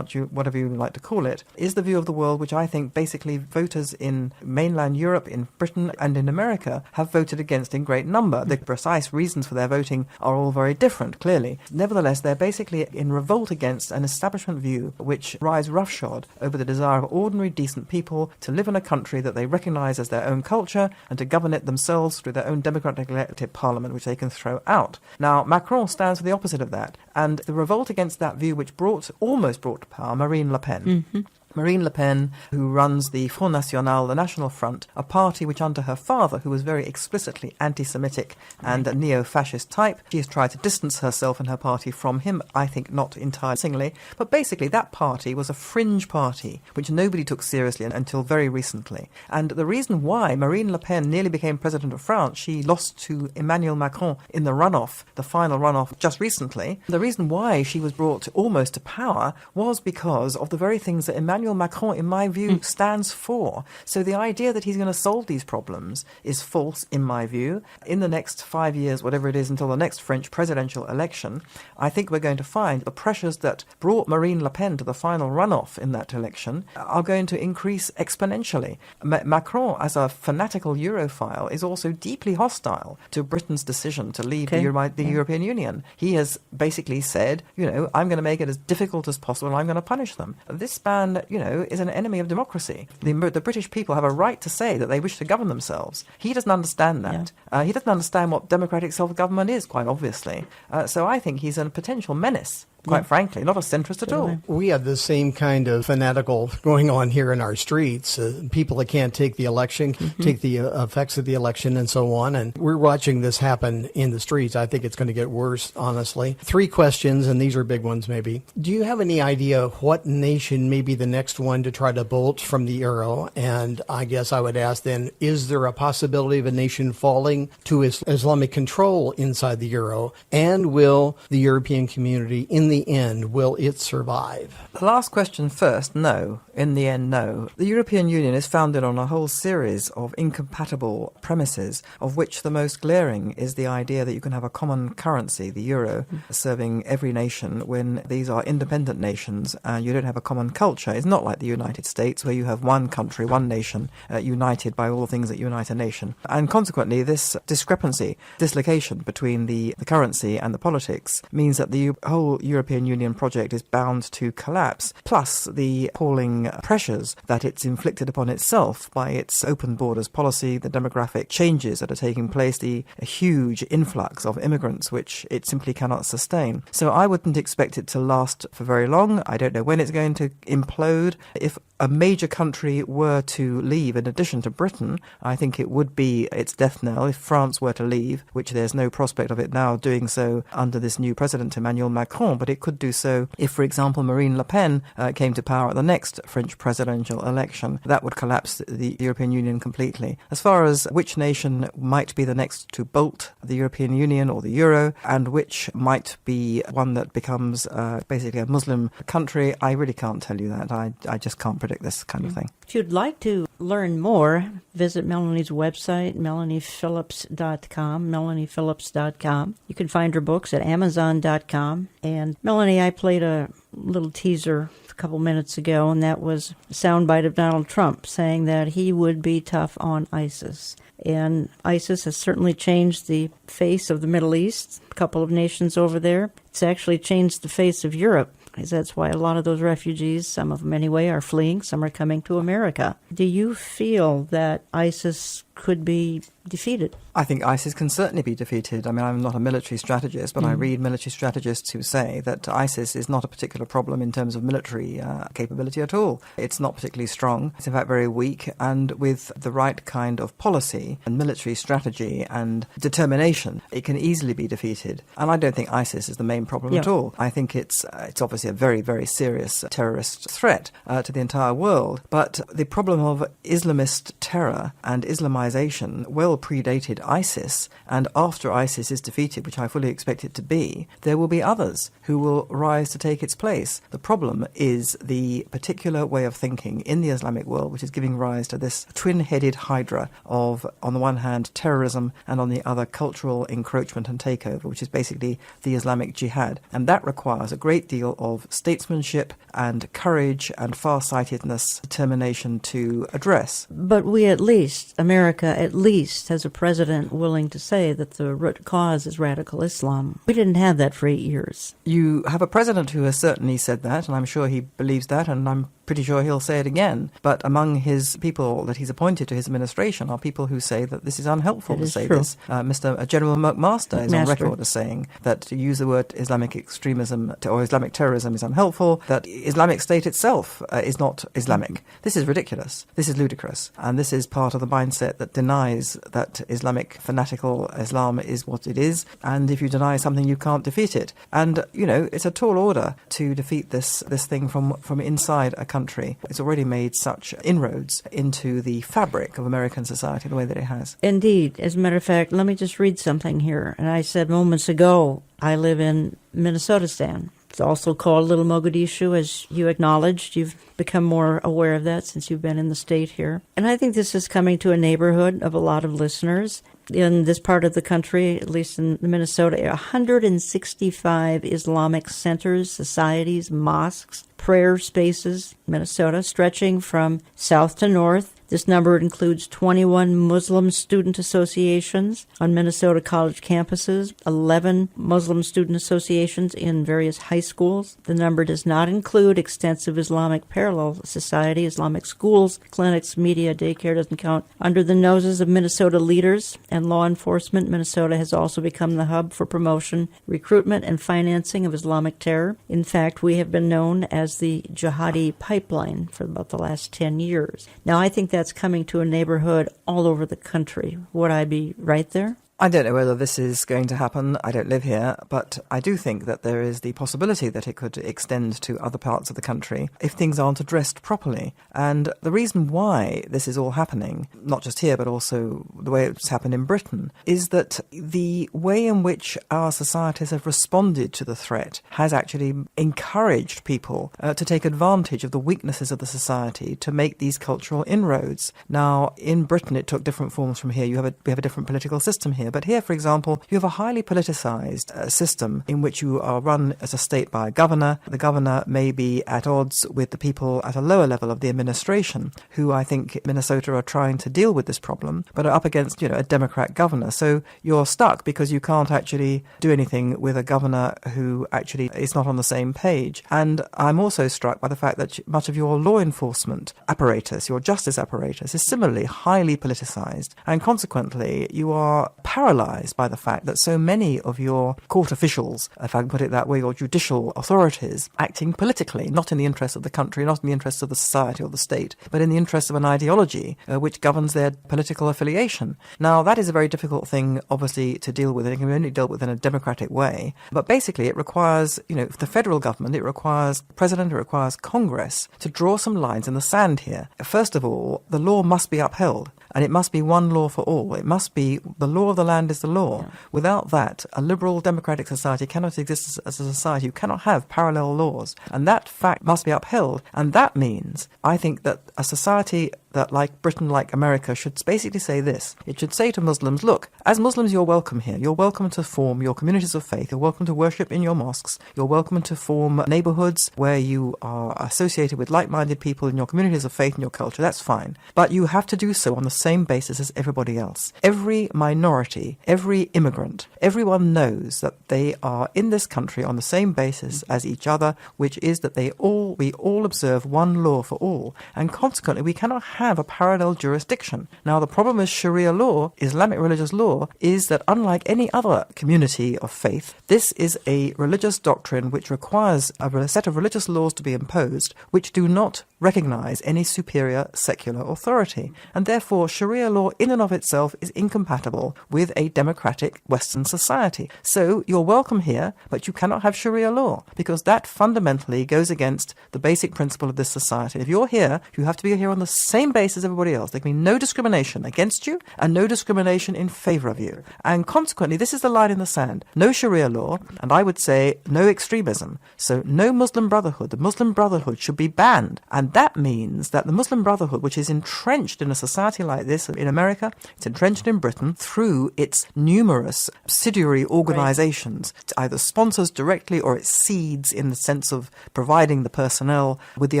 whatever you like to call it, is the view of the world which I think basically voters in mainland Europe, in Britain and in America have voted against in great number. The precise reasons for their voting are all very different, clearly. Nevertheless, they're basically in revolt against an establishment view which rides roughshod over the desire of ordinary, decent people to live in a country that they recognise as their own culture and to govern it themselves through their own democratically elected parliament, which they can throw out. Now, Macron stands for the opposite of that, and the revolt against that view which almost brought to power Marine Le Pen. Marine Le Pen, who runs the Front National, the National Front, a party which under her father, who was very explicitly anti-Semitic and a neo-fascist type, she has tried to distance herself and her party from him, I think not entirely, but basically that party was a fringe party which nobody took seriously until very recently. And the reason why Marine Le Pen nearly became president of France, she lost to Emmanuel Macron in the runoff, the final runoff just recently, the reason why she was brought almost to power was because of the very things that Emmanuel Macron, in my view, stands for. So the idea that he's going to solve these problems is false, in my view. In the next 5 years, whatever it is, until the next French presidential election, I think we're going to find the pressures that brought Marine Le Pen to the final runoff in that election are going to increase exponentially. Macron, as a fanatical Europhile, is also deeply hostile to Britain's decision to leave the European Union. He has basically said, I'm going to make it as difficult as possible and I'm going to punish them. This ban, is an enemy of democracy. The British people have a right to say that they wish to govern themselves. He doesn't understand that. He doesn't understand what democratic self-government is, quite obviously. So I think he's a potential menace. Quite frankly, not a centrist at all. We have the same kind of fanatical going on here in our streets. People that can't take the election, take the effects of the election and so on. And we're watching this happen in the streets. I think it's going to get worse, honestly. 3 questions, and these are big ones maybe. Do you have any idea what nation may be the next one to try to bolt from the euro? And I guess I would ask then, is there a possibility of a nation falling to Islamic control inside the euro? And will the European community, in the end, will it survive? The last question first, no. In the end, no. The European Union is founded on a whole series of incompatible premises, of which the most glaring is the idea that you can have a common currency, the euro, serving every nation when these are independent nations and you don't have a common culture. It's not like the United States where you have one country, one nation, united by all the things that unite a nation. And consequently, this dislocation between the currency and the politics means that the whole European Union project is bound to collapse, plus the appalling pressures that it's inflicted upon itself by its open borders policy, the demographic changes that are taking place, the huge influx of immigrants which it simply cannot sustain. So I wouldn't expect it to last for very long. I don't know when it's going to implode. If a major country were to leave, in addition to Britain, I think it would be its death knell if France were to leave, which there's no prospect of it now doing so under this new president, Emmanuel Macron, but it could do so if, for example, Marine Le Pen came to power at the next French presidential election. That would collapse the European Union completely. As far as which nation might be the next to bolt the European Union or the euro, and which might be one that becomes basically a Muslim country, I really can't tell you that. I just can't predict this kind of thing. If you'd like to learn more, visit Melanie's website, melaniephillips.com. You can find her books at amazon.com. And Melanie, I played a little teaser a couple minutes ago, and that was a soundbite of Donald Trump saying that he would be tough on ISIS. And ISIS has certainly changed the face of the Middle East, a couple of nations over there. It's actually changed the face of Europe because that's why a lot of those refugees, some of them anyway, are fleeing, some are coming to America. Do you feel that ISIS could be defeated? I think ISIS can certainly be defeated. I mean, I'm not a military strategist, but I read military strategists who say that ISIS is not a particular problem in terms of military capability at all. It's not particularly strong. It's in fact very weak, and with the right kind of policy and military strategy and determination, it can easily be defeated. And I don't think ISIS is the main problem at all. I think it's obviously a very, very serious terrorist threat to the entire world. But the problem of Islamist terror and Islamization well predated ISIS, and after ISIS is defeated, which I fully expect it to be, there will be others who will rise to take its place. The problem is the particular way of thinking in the Islamic world, which is giving rise to this twin-headed hydra of, on the one hand, terrorism, and on the other, cultural encroachment and takeover, which is basically the Islamic jihad. And that requires a great deal of statesmanship and courage and far-sightedness, determination to address. But we at least, America at least, has a president willing to say that the root cause is radical Islam. We didn't have that for 8 years. You have a president who has certainly said that, and I'm sure he believes that, and I'm pretty sure he'll say it again. But among his people that he's appointed to his administration are people who say that this is unhelpful to say this. Mr. General McMaster is on record as saying that to use the word Islamic extremism or Islamic terrorism is unhelpful, that Islamic State itself is not Islamic. This is ridiculous. This is ludicrous. And this is part of the mindset that denies that Islamic fanatical Islam is what it is. And if you deny something, you can't defeat it. And, you know, it's a tall order to defeat this thing from inside a country. It's already made such inroads into the fabric of American society the way that it has. Indeed. As a matter of fact, let me just read something here. And I said moments ago, I live in Minnesota-stan. It's also called Little Mogadishu, as you acknowledged. You've become more aware of that since you've been in the state here. And I think this is coming to a neighborhood of a lot of listeners. In this part of the country, at least in Minnesota, 165 Islamic centers, societies, mosques, prayer spaces, Minnesota, stretching from south to north. This number includes 21 Muslim student associations on Minnesota college campuses, 11 Muslim student associations in various high schools. The number does not include extensive Islamic parallel society, Islamic schools, clinics, media, daycare doesn't count. Under the noses of Minnesota leaders and law enforcement, Minnesota has also become the hub for promotion, recruitment, and financing of Islamic terror. In fact, we have been known as the jihadi pipeline for about the last 10 years. Now, I think that's coming to a neighborhood all over the country. Would I be right there? I don't know whether this is going to happen. I don't live here, but I do think that there is the possibility that it could extend to other parts of the country if things aren't addressed properly. And the reason why this is all happening, not just here, but also the way it's happened in Britain, is that the way in which our societies have responded to the threat has actually encouraged people to take advantage of the weaknesses of the society to make these cultural inroads. Now, in Britain, it took different forms from here. We have a different political system here. But here, for example, you have a highly politicized system in which you are run as a state by a governor. The governor may be at odds with the people at a lower level of the administration, who I think Minnesota are trying to deal with this problem, but are up against, a Democrat governor. So you're stuck because you can't actually do anything with a governor who actually is not on the same page. And I'm also struck by the fact that much of your law enforcement apparatus, your justice apparatus, is similarly highly politicized. And consequently, you are paralyzed by the fact that so many of your court officials, if I can put it that way, or judicial authorities, acting politically, not in the interests of the country, not in the interests of the society or the state, but in the interests of an ideology which governs their political affiliation. Now, that is a very difficult thing, obviously, to deal with. It can be only dealt with in a democratic way. But basically, it requires, the federal government, it requires the president, it requires Congress to draw some lines in the sand here. First of all, the law must be upheld. And it must be one law for all. It must be the law of the land is the law. Yeah. Without that, a liberal democratic society cannot exist as a society. You cannot have parallel laws. And that fact must be upheld. And that means, I think, that a society that, like Britain, like America, should basically say this. It should say to Muslims, look, as Muslims, you're welcome here. You're welcome to form your communities of faith. You're welcome to worship in your mosques. You're welcome to form neighborhoods where you are associated with like-minded people in your communities of faith and your culture. That's fine. But you have to do so on the same basis as everybody else. Every minority, every immigrant, everyone knows that they are in this country on the same basis as each other, which is that we all observe one law for all. And consequently, we cannot have a parallel jurisdiction. Now, the problem with Sharia law, Islamic religious law, is that unlike any other community of faith, this is a religious doctrine which requires a set of religious laws to be imposed which do not recognize any superior secular authority. And therefore, Sharia law in and of itself is incompatible with a democratic Western society. So you're welcome here, but you cannot have Sharia law, because that fundamentally goes against the basic principle of this society. If you're here, you have to be here on the same basis as everybody else. There can be no discrimination against you and no discrimination in favor of you. And consequently, this is the line in the sand. No Sharia law, and I would say no extremism. So no Muslim Brotherhood. The Muslim Brotherhood should be banned. And that means that the Muslim Brotherhood, which is entrenched in a society like this in America, it's entrenched in Britain through its numerous subsidiary organizations, it either sponsors directly or it seeds in the sense of providing the personnel with the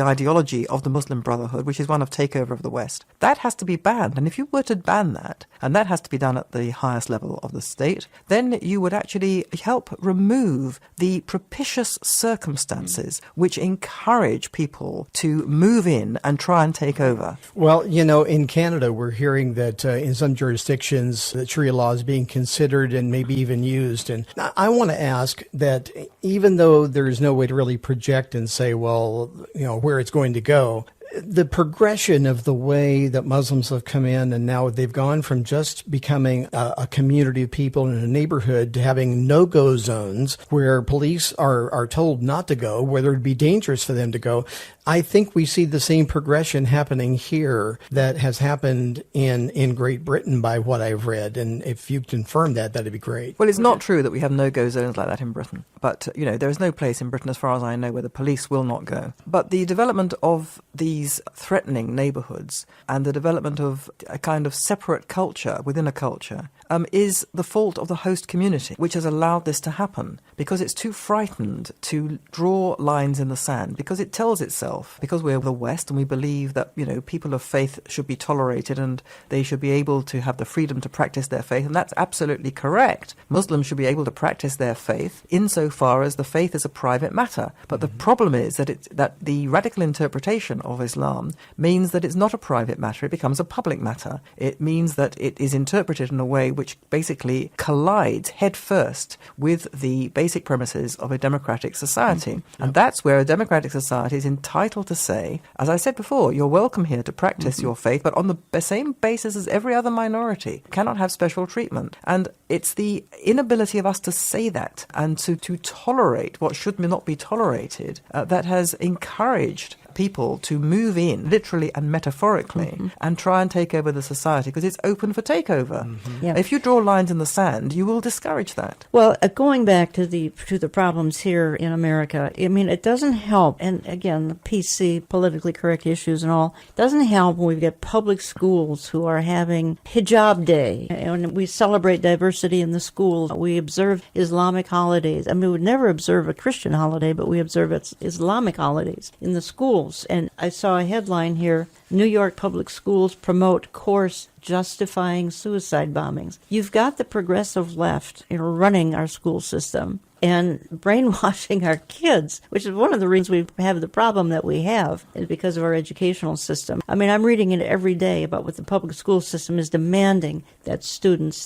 ideology of the Muslim Brotherhood, which is one of takeover of the West. That has to be banned. And if you were to ban that, and that has to be done at the highest level of the state, then you would actually help remove the propitious circumstances which encourage people to move in and try and take over. Well, in Canada, we're hearing that in some jurisdictions, that Sharia law is being considered and maybe even used. And I want to ask that even though there's no way to really project and say, well, where it's going to go, the progression of the way that Muslims have come in, and now they've gone from just becoming a community of people in a neighborhood to having no-go zones where police are told not to go, where it would be dangerous for them to go. I think we see the same progression happening here that has happened in Great Britain by what I've read. And if you confirm that, that'd be great. Well, it's not true that we have no-go zones like that in Britain. But, there is no place in Britain, as far as I know, where the police will not go. But the development of these threatening neighborhoods and the development of a kind of separate culture within a culture is the fault of the host community, which has allowed this to happen, because it's too frightened to draw lines in the sand, because it tells itself, because we're the West and we believe that, people of faith should be tolerated and they should be able to have the freedom to practice their faith, and that's absolutely correct. Muslims should be able to practice their faith insofar as the faith is a private matter. But the problem is that the radical interpretation of Islam means that it's not a private matter, it becomes a public matter. It means that it is interpreted in a way which basically collides headfirst with the basic premises of a democratic society. And that's where a democratic society is entitled to say, as I said before, you're welcome here to practice your faith, but on the same basis as every other minority. You cannot have special treatment. And it's the inability of us to say that and to tolerate what should not be tolerated that has encouraged people to move in, literally and metaphorically, and try and take over the society, because it's open for takeover. Yeah. If you draw lines in the sand, you will discourage that. Well, going back to the problems here in America, it doesn't help, and again, the PC, politically correct issues and all, doesn't help when we get public schools who are having hijab day, and we celebrate diversity in the schools. We observe Islamic holidays. We would never observe a Christian holiday, but we observe Islamic holidays in the schools. And I saw a headline here, New York public schools promote course justifying suicide bombings. You've got the progressive left running our school system and brainwashing our kids, which is one of the reasons we have the problem that we have, is because of our educational system. I'm reading it every day about what the public school system is demanding that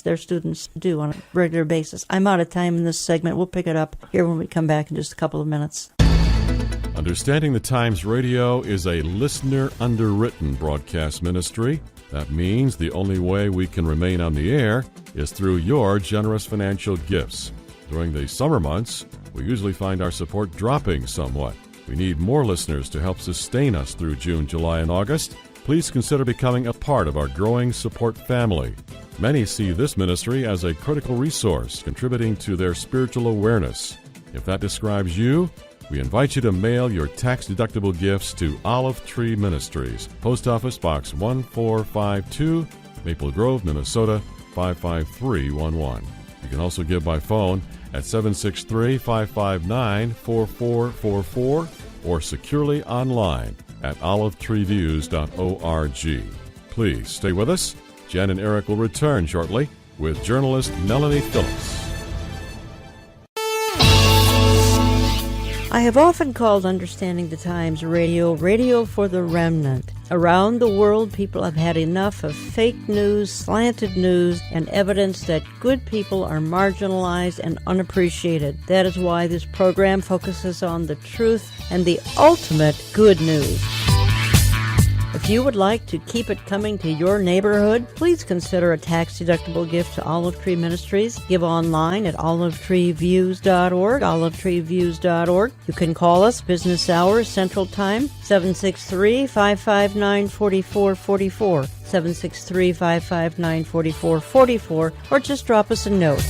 their students do on a regular basis. I'm out of time in this segment. We'll pick it up here when we come back in just a couple of minutes. Understanding the Times Radio is a listener-underwritten broadcast ministry. That means the only way we can remain on the air is through your generous financial gifts. During the summer months, we usually find our support dropping somewhat. We need more listeners to help sustain us through June, July, and August. Please consider becoming a part of our growing support family. Many see this ministry as a critical resource, contributing to their spiritual awareness. If that describes you, We invite you to mail your tax-deductible gifts to Olive Tree Ministries, Post Office Box 1452, Maple Grove, Minnesota 55311. You can also give by phone at 763-559-4444 or securely online at olivetreeviews.org. Please stay with us. Jen and Eric will return shortly with journalist Melanie Phillips. I have often called Understanding the Times radio for the remnant. Around the world, people have had enough of fake news, slanted news, and evidence that good people are marginalized and unappreciated. That is why this program focuses on the truth and the ultimate good news. If you would like to keep it coming to your neighborhood, please consider a tax-deductible gift to Olive Tree Ministries. Give online at olivetreeviews.org, olivetreeviews.org. You can call us business hours, Central Time, 763-559-4444, 763-559-4444, or just drop us a note.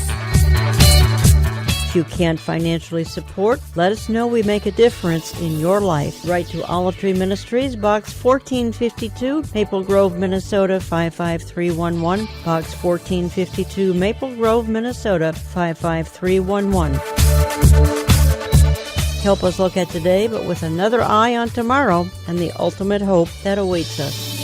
If you can't financially support, let us know. We make a difference in your life. Write to Olive Tree Ministries, Box 1452, Maple Grove, Minnesota 55311, Box 1452, Maple Grove, Minnesota 55311. Help us look at today, but with another eye on tomorrow and the ultimate hope that awaits us.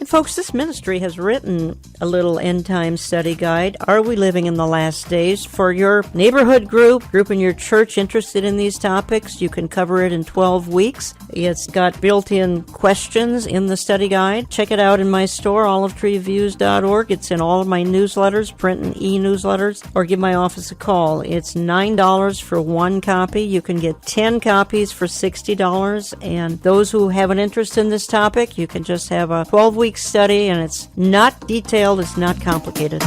Folks, this ministry has written a little end time study guide. Are we living in the last days? For your neighborhood group in your church interested in these topics, you can cover it in 12 weeks. It's got built-in questions in the study guide. Check it out in my store, olivetreeviews.org. It's in all of my newsletters, print and e-newsletters, or give my office a call. It's $9 for one copy. You can get 10 copies for $60. And those who have an interest in this topic, you can just have a 12-week study, and it's not detailed, it's not complicated.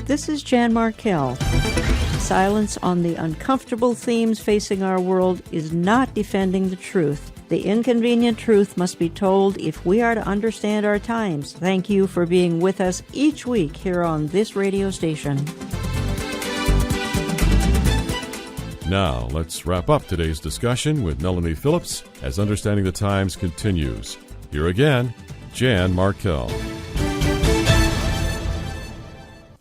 This is Jan Markell. Silence on the uncomfortable themes facing our world is not defending the truth. The inconvenient truth must be told if we are to understand our times. Thank you for being with us each week here on this radio station. Now, let's wrap up today's discussion with Melanie Phillips as Understanding the Times continues. Here again, Jan Markell.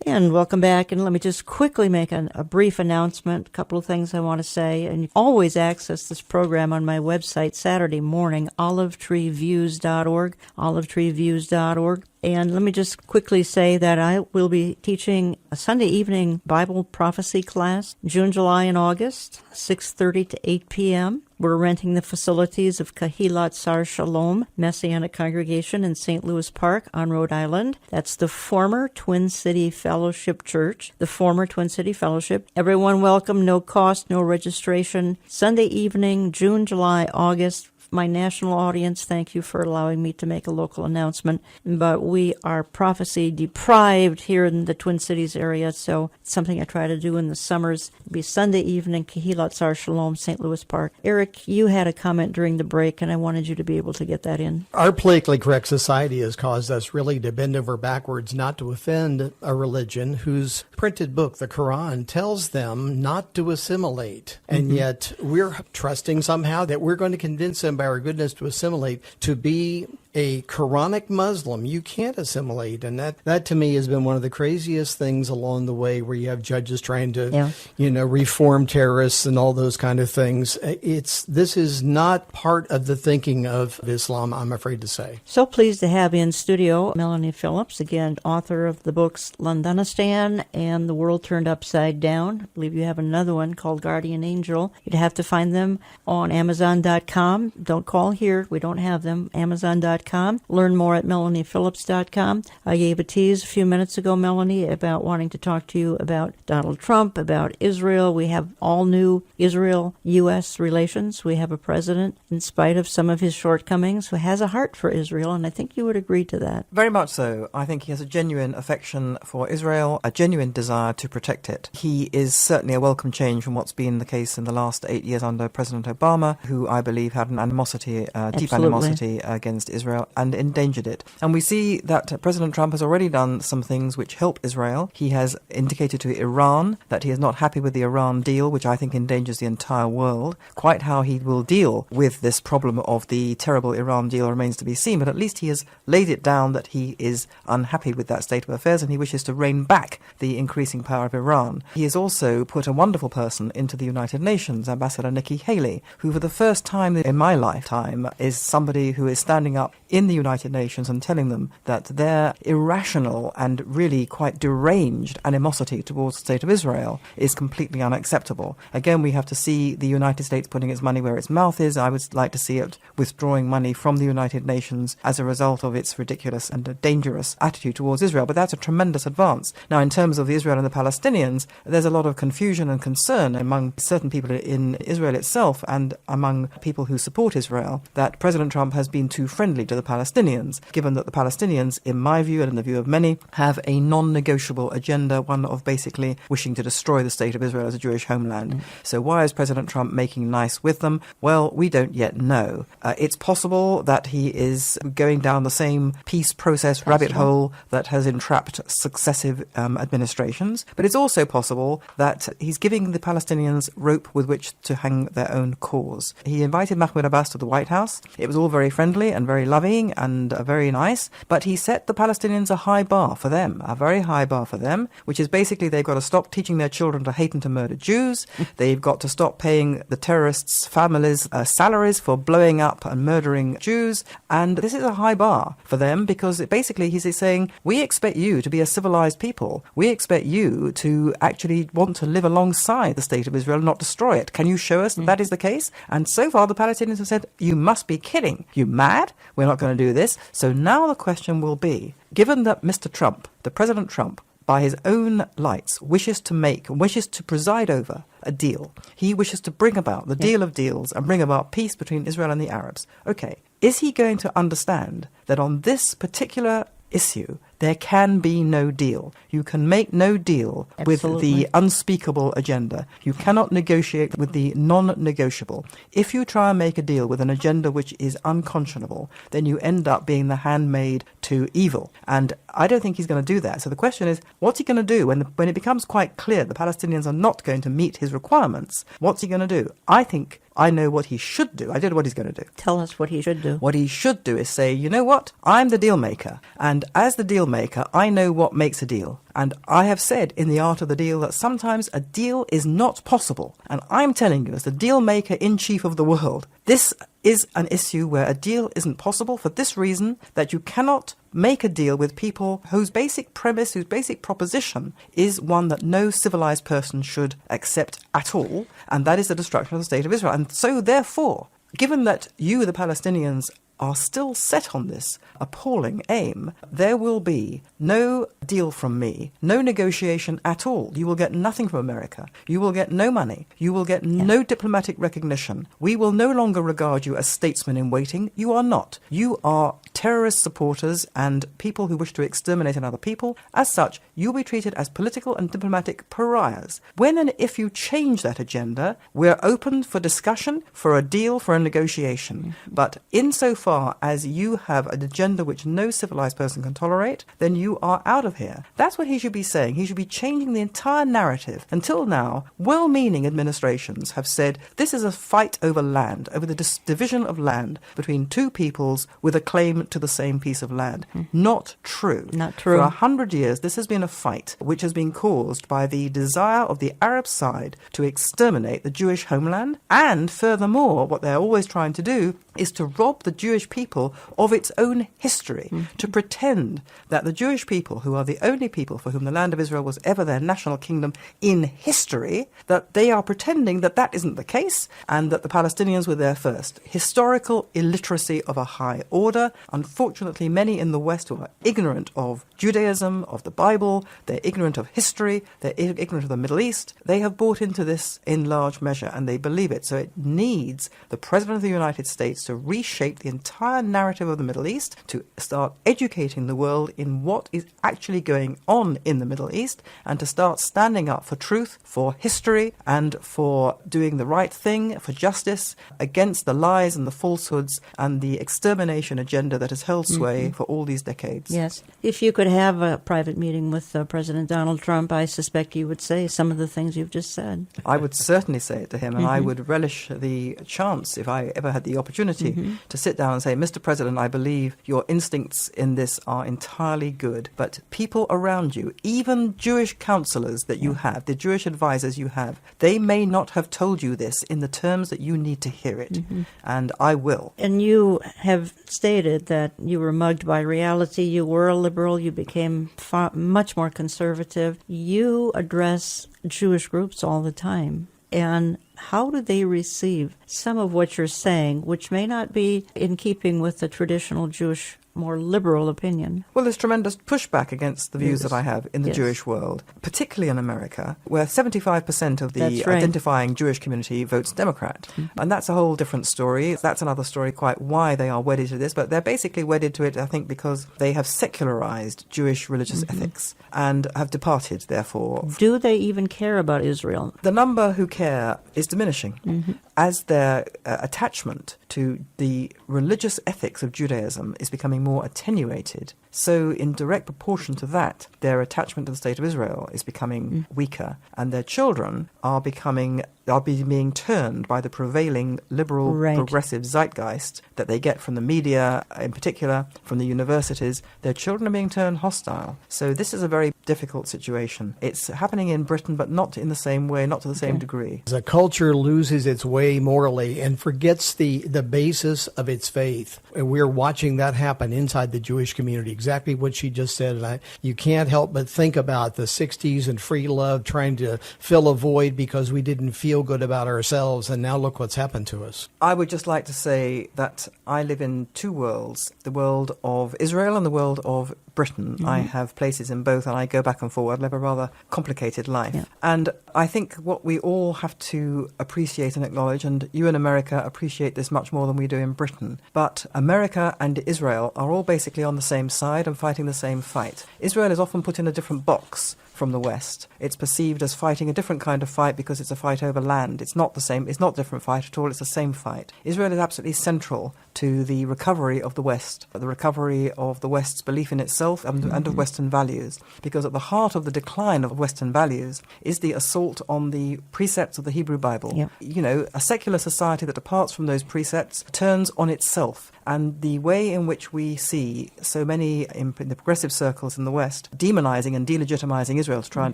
And welcome back. And let me just quickly make a brief announcement, a couple of things I want to say. And you can always access this program on my website Saturday morning, olivetreeviews.org, olivetreeviews.org. And let me just quickly say that I will be teaching a Sunday evening Bible prophecy class, June, July, and August, 6:30 to 8 p.m. We're renting the facilities of Kehilat Sar Shalom Messianic Congregation in St. Louis Park on Rhode Island. That's the former Twin City Fellowship Church, the former Twin City Fellowship. Everyone welcome, no cost, no registration. Sunday evening, June, July, August. My national audience, thank you for allowing me to make a local announcement. But we are prophecy deprived here in the Twin Cities area, so it's something I try to do in the summers. It'll be Sunday evening, Kehilat Sar Shalom, St. Louis Park. Eric, you had a comment during the break, and I wanted you to be able to get that in. Our politically correct society has caused us really to bend over backwards not to offend a religion whose printed book, the Quran, tells them not to assimilate. And yet we're trusting somehow that we're going to convince them by our goodness to assimilate, to be a Quranic Muslim. You can't assimilate. And that to me has been one of the craziest things along the way, where you have judges trying to, reform terrorists and all those kind of things. This is not part of the thinking of Islam, I'm afraid to say. So pleased to have in studio Melanie Phillips, again, author of the books Londonistan and The World Turned Upside Down. I believe you have another one called Guardian Angel. You'd have to find them on Amazon.com. Don't call here. We don't have them. Amazon.com. Learn more at MelaniePhillips.com. I gave a tease a few minutes ago, Melanie, about wanting to talk to you about Donald Trump, about Israel. We have all new Israel-U.S. relations. We have a president, in spite of some of his shortcomings, who has a heart for Israel, and I think you would agree to that. Very much so. I think he has a genuine affection for Israel, a genuine desire to protect it. He is certainly a welcome change from what's been the case in the last 8 years under President Obama, who I believe had an animosity, deep animosity against Israel. Israel and endangered it. And we see that President Trump has already done some things which help Israel. He has indicated to Iran that he is not happy with the Iran deal, which I think endangers the entire world. Quite how he will deal with this problem of the terrible Iran deal remains to be seen, but at least he has laid it down that he is unhappy with that state of affairs and he wishes to rein back the increasing power of Iran. He has also put a wonderful person into the United Nations, Ambassador Nikki Haley, who for the first time in my lifetime is somebody who is standing up in the United Nations and telling them that their irrational and really quite deranged animosity towards the state of Israel is completely unacceptable. Again, we have to see the United States putting its money where its mouth is. I would like to see it withdrawing money from the United Nations as a result of its ridiculous and dangerous attitude towards Israel. But that's a tremendous advance. Now, in terms of Israel and the Palestinians, there's a lot of confusion and concern among certain people in Israel itself and among people who support Israel that President Trump has been too friendly to the Palestinians, given that the Palestinians, in my view and in the view of many, have a non-negotiable agenda, one of basically wishing to destroy the state of Israel as a Jewish homeland. So why is President Trump making nice with them? Well, we don't yet know. It's possible that he is going down the same peace process rabbit hole that has entrapped successive administrations, but it's also possible that he's giving the Palestinians rope with which to hang their own cause. He invited Mahmoud Abbas to the White House. It was all very friendly and very loving and very nice, but he set the Palestinians a high bar for them, a very high bar for them, which is basically they've got to stop teaching their children to hate and to murder Jews. They've got to stop paying the terrorists' families salaries for blowing up and murdering Jews. And this is a high bar for them because basically he's saying, we expect you to be a civilized people. We expect you to actually want to live alongside the state of Israel and not destroy it. Can you show us that is the case? And so far the Palestinians have said, you must be kidding. You mad? We're not going to do this. So now the question will be, given that Mr. Trump, the President Trump, by his own lights, wishes to preside over a deal. He wishes to bring about the deal of deals and bring about peace between Israel and the Arabs. Okay, is he going to understand that on this particular issue, there can be no deal? You can make no deal with the unspeakable agenda. You cannot negotiate with the non-negotiable. If you try and make a deal with an agenda which is unconscionable, then you end up being the handmaid to evil. And I don't think he's going to do that. So the question is, what's he going to do when it becomes quite clear the Palestinians are not going to meet his requirements? What's he going to do? I think I know what he should do. I don't know what he's going to do. Tell us what he should do. What he should do is say, you know what? I'm the deal maker. And as the deal maker, I know what makes a deal. And I have said in The Art of the Deal that sometimes a deal is not possible. And I'm telling you, as the deal maker in chief of the world, this is an issue where a deal isn't possible for this reason, that you cannot make a deal with people whose basic premise, whose basic proposition is one that no civilized person should accept at all, and that is the destruction of the state of Israel. And so, therefore, given that you, the Palestinians, are still set on this appalling aim, there will be no deal from me, no negotiation at all. You will get nothing from America. You will get no money. You will get no diplomatic recognition. We will no longer regard you as statesmen in waiting. You are not. You are terrorist supporters and people who wish to exterminate another people. As such, you'll be treated as political and diplomatic pariahs. When and if you change that agenda, we're open for discussion, for a deal, for a negotiation. But insofar as you have an agenda which no civilized person can tolerate, then you are out of here. That's what he should be saying. He should be changing the entire narrative. Until now, well-meaning administrations have said this is a fight over land, over the division of land between two peoples with a claim to the same piece of land. Not true. Not true. For 100 years, this has been a fight which has been caused by the desire of the Arab side to exterminate the Jewish homeland, and furthermore, what they're always trying to do is to rob the Jewish people of its own history, to pretend that the Jewish people, who are the only people for whom the land of Israel was ever their national kingdom in history, that they are pretending that that isn't the case and that the Palestinians were there first. Historical illiteracy of a high order. Unfortunately, many in the West who are ignorant of Judaism, of the Bible, they're ignorant of history, they're ignorant of the Middle East, they have bought into this in large measure and they believe it. So it needs the President of the United States wants to reshape the entire narrative of the Middle East, to start educating the world in what is actually going on in the Middle East, and to start standing up for truth, for history, and for doing the right thing, for justice, against the lies and the falsehoods and the extermination agenda that has held sway for all these decades. Yes. If you could have a private meeting with President Donald Trump, I suspect you would say some of the things you've just said. I would certainly say it to him, and I would relish the chance, if I ever had the opportunity, to sit down and say, Mr. President, I believe your instincts in this are entirely good, but people around you, even Jewish counselors that you have, the Jewish advisors you have, they may not have told you this in the terms that you need to hear it, and I will. And you have stated that you were mugged by reality. You were a liberal. You became much more conservative. You address Jewish groups all the time. And how do they receive some of what you're saying, which may not be in keeping with the traditional Jewish, more liberal opinion? Well, there's tremendous pushback against the views that I have in the Jewish world, particularly in America, where 75% of the identifying Jewish community votes Democrat. And that's a whole different story. That's another story quite why they are wedded to this, but they're basically wedded to it, I think, because they have secularized Jewish religious ethics and have departed, therefore. Do they even care about Israel? The number who care is diminishing as their attachment to the religious ethics of Judaism is becoming more attenuated. So in direct proportion to that, their attachment to the State of Israel is becoming weaker, and their children are being turned by the prevailing liberal progressive zeitgeist that they get from the media, in particular from the universities. Their children are being turned hostile. So this is a very difficult situation. It's happening in Britain, but not in the same way, not to the same degree. As a culture loses its way morally and forgets the basis of its faith, and we're watching that happen inside the Jewish community. Exactly what she just said. And you can't help but think about the 60s and free love trying to fill a void because we didn't feel good about ourselves, and now look what's happened to us. I would just like to say that I live in two worlds, the world of Israel and the world of Britain. I have places in both, and I go back and forward. I live a rather complicated life. And I think what we all have to appreciate and acknowledge, and you in America appreciate this much more than we do in Britain, but America and Israel are all basically on the same side and fighting the same fight. Israel is often put in a different box from the West. It's perceived as fighting a different kind of fight because it's a fight over land. It's not the same. It's not a different fight at all. It's the same fight. Israel is absolutely central to the recovery of the West, the recovery of the West's belief in itself and of Western values. Because at the heart of the decline of Western values is the assault on the precepts of the Hebrew Bible. You know, a secular society that departs from those precepts turns on itself. And the way in which we see so many in the progressive circles in the West demonizing and delegitimizing Israel to try and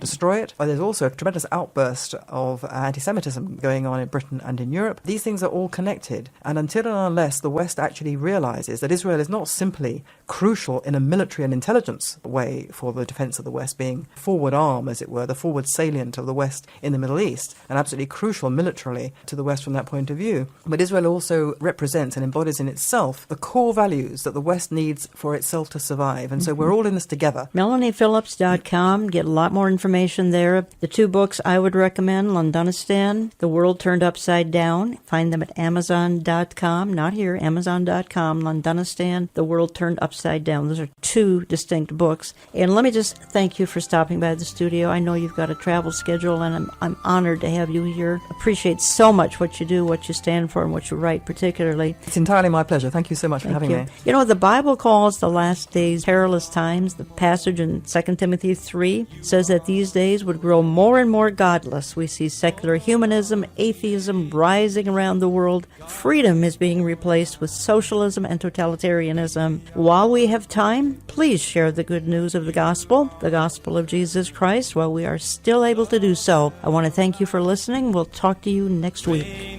destroy it, there's also a tremendous outburst of anti-Semitism going on in Britain and in Europe. These things are all connected. And until and unless the West actually realizes that Israel is not simply crucial in a military and intelligence way for the defense of the West, being forward arm, as it were, the forward salient of the West in the Middle East, and absolutely crucial militarily to the West from that point of view. But Israel also represents and embodies in itself the core values that the West needs for itself to survive. And so we're all in this together. MelaniePhillips.com. Get a lot more information there. The two books I would recommend, Londonistan, The World Turned Upside Down. Find them at Amazon.com. Not here, Amazon.com. Londonistan, The World Turned Upside Down. Those are two distinct books. And let me just thank you for stopping by the studio. I know you've got a travel schedule, and I'm honored to have you here. Appreciate so much what you do, what you stand for, and what you write particularly. It's entirely my pleasure. Thank you so much for having me. You know, the Bible calls the last days perilous times. The passage in 2 Timothy 3 says that these days would grow more and more godless. We see secular humanism, atheism rising around the world. Freedom is being replaced with socialism and totalitarianism. While we have time, please share the good news of the gospel of Jesus Christ, while we are still able to do so. I want to thank you for listening. We'll talk to you next week.